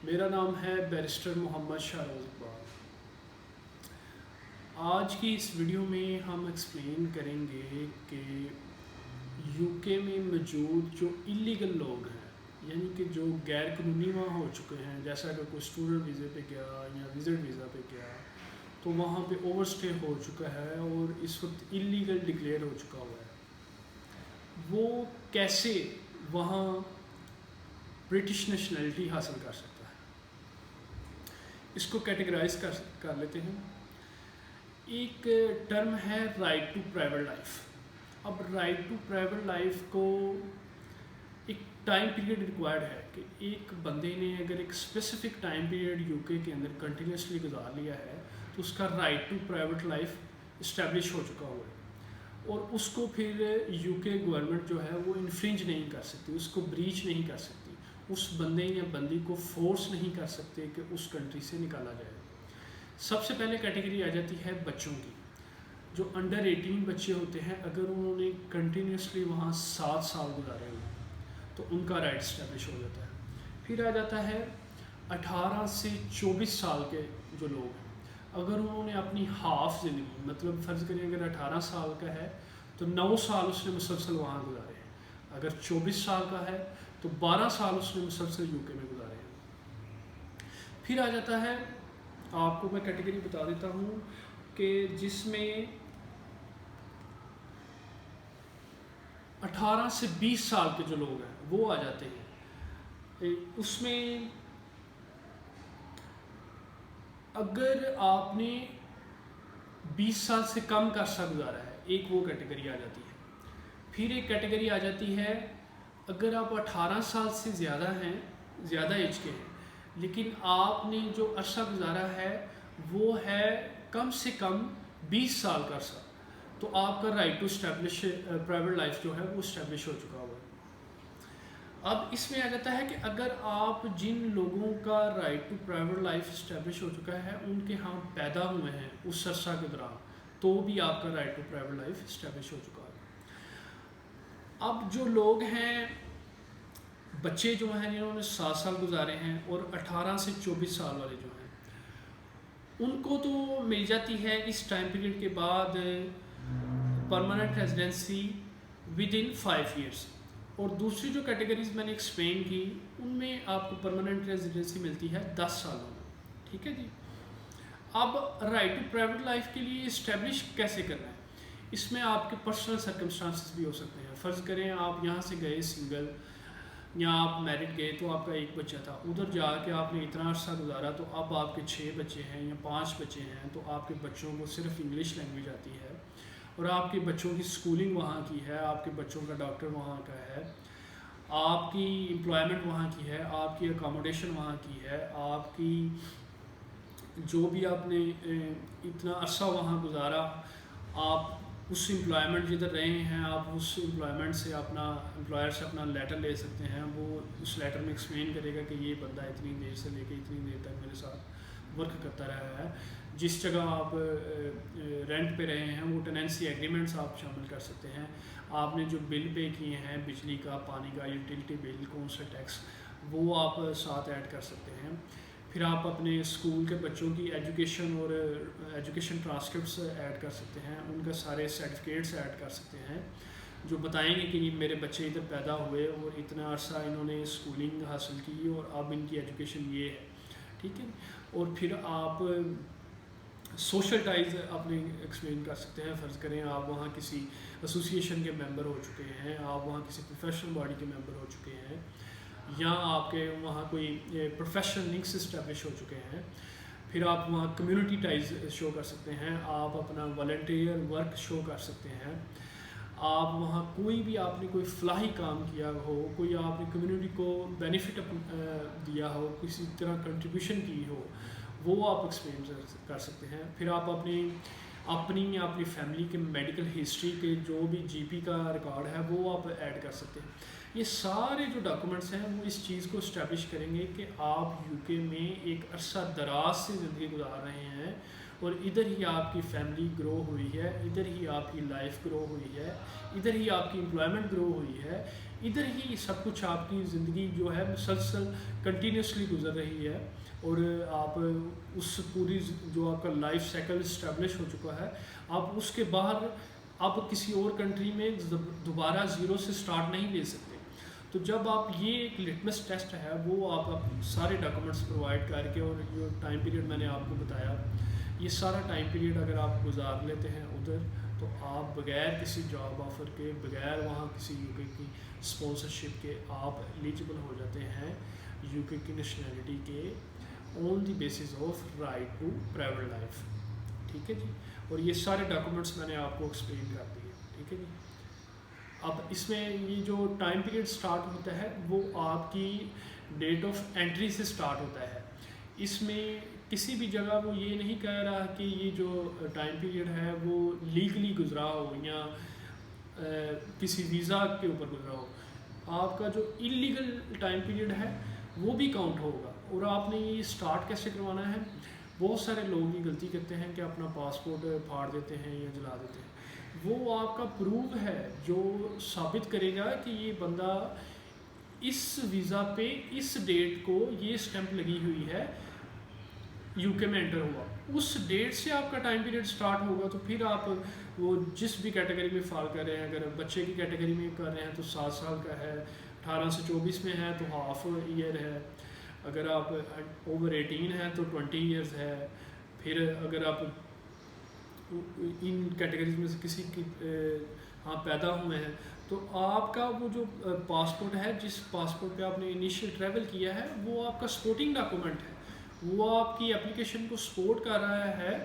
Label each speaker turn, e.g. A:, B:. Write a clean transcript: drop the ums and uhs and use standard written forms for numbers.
A: میرا نام ہے بیرسٹر محمد شاہروز اقبال۔ آج کی اس ویڈیو میں ہم ایکسپلین کریں گے کہ یو کے میں موجود جو اللیگل لوگ ہیں، یعنی کہ جو غیر قانونی وہاں ہو چکے ہیں، جیسا کہ کوئی اسٹوڈنٹ ویزے پہ گیا یا وزٹ ویزا پہ گیا تو وہاں پہ اوور اسٹے ہو چکا ہے اور اس وقت اللیگل ڈکلیئر ہو چکا ہوا ہے، وہ کیسے وہاں برٹش نیشنلٹی حاصل کر سکتا ہے۔ اس کو کیٹیگرائز کر لیتے ہیں۔ ایک ٹرم ہے رائٹ ٹو پرائیویٹ لائف۔ اب رائٹ ٹو پرائیویٹ لائف کو ایک ٹائم پیریڈ ریکوائرڈ ہے کہ ایک بندے نے اگر ایک اسپیسیفک ٹائم پیریڈ یو کے اندر کنٹینیوسلی گزار لیا ہے تو اس کا right to private life establish ہو چکا ہوا ہے، اور اس کو پھر یو کے گورنمنٹ جو ہے وہ انفرنج نہیں کر سکتی، اس کو بریچ نہیں کر سکتی، اس بندے یا بندی کو فورس نہیں کر سکتے کہ اس کنٹری سے نکالا جائے۔ سب سے پہلے کیٹیگری آ جاتی ہے بچوں کی۔ جو انڈر 18 بچے ہوتے ہیں، اگر انہوں نے کنٹینیوسلی وہاں 7 سال گزارے ہوئے تو ان کا رائٹ اسٹیبلش ہو جاتا ہے۔ پھر آ جاتا ہے 18 سے 24 سال کے جو لوگ ہیں، اگر انہوں نے اپنی ہاف زندگی، مطلب فرض کریں اگر 18 سال کا ہے تو 9 سال اس نے مسلسل وہاں گزارے ہیں، اگر 24 سال کا ہے تو 12 سال اس نے مسلسل یو کے میں گزارے ہیں۔ پھر آ جاتا ہے، آپ کو میں کیٹیگری بتا دیتا ہوں کہ جس میں 18 سے 20 سال کے جو لوگ ہیں وہ آ جاتے ہیں۔ اس میں اگر آپ نے 20 سال سے کم کا عرصہ گزارا ہے، ایک وہ کیٹیگری آ جاتی ہے۔ پھر ایک کیٹیگری آ جاتی ہے اگر آپ 18 سال سے زیادہ ہیں، زیادہ ایج کے ہیں، لیکن آپ نے جو عرصہ گزارا ہے وہ ہے کم سے کم 20 سال کا عرصہ، تو آپ کا right to establish private life جو ہے وہ اسٹیبلش ہو چکا ہوا ہے۔ اب اس میں آ جاتا ہے کہ اگر آپ جن لوگوں کا right to private life establish ہو چکا ہے ان کے ہاں پیدا ہوئے ہیں اس عرصہ کے دوران، تو بھی آپ کا right to private life establish ہو چکا ہے۔ اب جو لوگ ہیں، بچے جو ہیں جنہوں نے 7 سال گزارے ہیں اور 18 سے 24 سال والے جو ہیں، ان کو تو مل جاتی ہے اس ٹائم پیریڈ کے بعد permanent residency with in 5 years, اور دوسری جو کیٹیگریز میں نے ایکسپلین کی ان میں آپ کو پرماننٹ ریزیڈنسی ملتی ہے 10 سالوں میں۔ ٹھیک ہے جی۔ اب رائٹ ٹو پرائیویٹ لائف کے لیے اسٹیبلش کیسے کرنا ہے؟ اس میں آپ کے پرسنل سرکمسٹانسز بھی ہو سکتے ہیں۔ فرض کریں آپ یہاں سے گئے سنگل، یا آپ میرڈ گئے تو آپ کا ایک بچہ تھا، ادھر جا کے آپ نے اتنا عرصہ گزارا تو اب آپ کے 6 بچے ہیں یا 5 بچے ہیں، تو آپ کے بچوں کو صرف انگلش لینگویج آتی ہے، اور آپ کے بچوں کی سکولنگ وہاں کی ہے، آپ کے بچوں کا ڈاکٹر وہاں کا ہے، آپ کی امپلائمنٹ وہاں کی ہے، آپ کی اکاموڈیشن وہاں کی ہے، آپ کی جو بھی آپ نے اتنا عرصہ وہاں گزارا، آپ اس امپلائمنٹ جدھر رہے ہیں آپ اس امپلائمنٹ سے اپنا امپلائر سے اپنا لیٹر لے سکتے ہیں۔ وہ اس لیٹر میں ایکسپلین کرے گا کہ یہ بندہ اتنی دیر سے لے کے اتنی دیر تک میرے ساتھ ورک کرتا رہا ہے۔ جس جگہ آپ رینٹ پہ رہے ہیں وہ ٹیننسی ایگریمنٹس آپ شامل کر سکتے ہیں۔ آپ نے جو بل پے کیے ہیں، بجلی کا، پانی کا، یوٹیلیٹی بل، کون سا ٹیکس، وہ آپ ساتھ ایڈ کر سکتے ہیں۔ پھر آپ اپنے اسکول کے بچوں کی ایجوکیشن اور ایجوکیشن ٹرانسکرپٹس ایڈ کر سکتے ہیں، ان کا سارے سرٹیفکیٹس ایڈ کر سکتے ہیں جو بتائیں گے کہ یہ میرے بچے ادھر پیدا ہوئے اور اتنا عرصہ انہوں نے اسکولنگ حاصل کی اور اب ان کی ایجوکیشن یہ ہے۔ ٹھیک ہے۔ اور پھر آپ سوشل ٹائز اپنے ایکسپلین کر سکتے ہیں۔ فرض کریں آپ وہاں کسی ایسوسیشن کے ممبر ہو چکے ہیں، آپ وہاں کسی پروفیشنل باڈی کے ممبر ہو چکے ہیں، یا آپ کے وہاں کوئی پروفیشنل لنکس اسٹیبلش ہو چکے ہیں۔ پھر آپ وہاں کمیونٹی ٹائز شو کر سکتے ہیں، آپ اپنا والنٹیئر ورک شو کر سکتے ہیں، آپ وہاں کوئی بھی آپ نے کوئی فلاحی کام کیا ہو، کوئی آپ نے کمیونٹی کو بینیفٹ دیا ہو، کسی طرح کنٹریبیوشن کی ہو، وہ آپ ایکسپلین کر سکتے ہیں۔ پھر آپ اپنی یا اپنی فیملی کے میڈیکل ہسٹری کے جو بھی جی پی کا ریکارڈ ہے وہ آپ ایڈ کر سکتے ہیں۔ یہ سارے جو ڈاکومنٹس ہیں وہ اس چیز کو اسٹیبلش کریں گے کہ آپ یو کے میں ایک عرصہ دراز سے زندگی گزار رہے ہیں، اور ادھر ہی آپ کی فیملی گرو ہوئی ہے، ادھر ہی آپ کی لائف گرو ہوئی ہے، ادھر ہی آپ کی امپلائمنٹ گرو ہوئی ہے، ادھر ہی سب کچھ آپ کی زندگی جو ہے مسلسل کنٹینیوسلی گزر رہی ہے، اور آپ اس پوری جو آپ کا لائف سائیکل اسٹیبلش ہو چکا ہے، آپ اس کے باہر آپ کسی اور کنٹری میں دوبارہ زیرو سے سٹارٹ نہیں لے سکتے۔ تو جب آپ یہ ایک لٹمس ٹیسٹ ہے وہ آپ سارے ڈاکومنٹس پرووائڈ کر کے، اور جو ٹائم پیریڈ میں نے آپ کو بتایا، یہ سارا ٹائم پیریڈ اگر آپ گزار لیتے ہیں ادھر، تو آپ بغیر کسی جاب آفر کے، بغیر وہاں کسی یو کے کی اسپانسرشپ کے، آپ ایلیجبل ہو جاتے ہیں یو کے کی نیشنلٹی کے، on the basis of right to private life. ٹھیک ہے جی، اور یہ سارے ڈاکومنٹس میں نے آپ کو ایکسپلین کر دیے۔ ٹھیک ہے جی، اب اس میں یہ جو ٹائم پیریڈ سٹارٹ ہوتا ہے وہ آپ کی ڈیٹ آف انٹری سے سٹارٹ ہوتا ہے۔ اس میں کسی بھی جگہ وہ یہ نہیں کہہ رہا کہ یہ جو ٹائم پیریڈ ہے وہ لیگلی گزرا ہو یا کسی ویزا کے اوپر گزرا ہو۔ آپ کا جو انلیگل ٹائم پیریڈ ہے وہ بھی کاؤنٹ ہوگا، اور آپ نے یہ سٹارٹ کیسے کروانا ہے؟ بہت سارے لوگ یہ غلطی کرتے ہیں کہ اپنا پاسپورٹ پھاڑ دیتے ہیں یا جلا دیتے ہیں۔ وہ آپ کا پروف ہے جو ثابت کرے گا کہ یہ بندہ اس ویزا پہ اس ڈیٹ کو یہ اسٹیمپ لگی ہوئی ہے، یو کے میں انٹر ہوا، اس ڈیٹ سے آپ کا ٹائم پیریڈ سٹارٹ ہوگا۔ تو پھر آپ وہ جس بھی کیٹیگری میں فال کر رہے ہیں، اگر بچے کی کیٹیگری میں کر رہے ہیں تو 7 سال کا ہے، 18 سے 24 میں ہے تو ہاف ایئر ہے، اگر آپ اوور 18 ہیں تو 20 ایئرز ہے، پھر اگر آپ ان کیٹیگریز میں سے کسی کی ہاں پیدا ہوئے ہیں تو آپ کا وہ جو پاسپورٹ ہے، جس پاسپورٹ پہ آپ نے انیشیل ٹریول کیا ہے، وہ آپ کا سپورٹنگ ڈاکومنٹ ہے، وہ آپ کی اپلیکیشن کو سپورٹ کر رہا ہے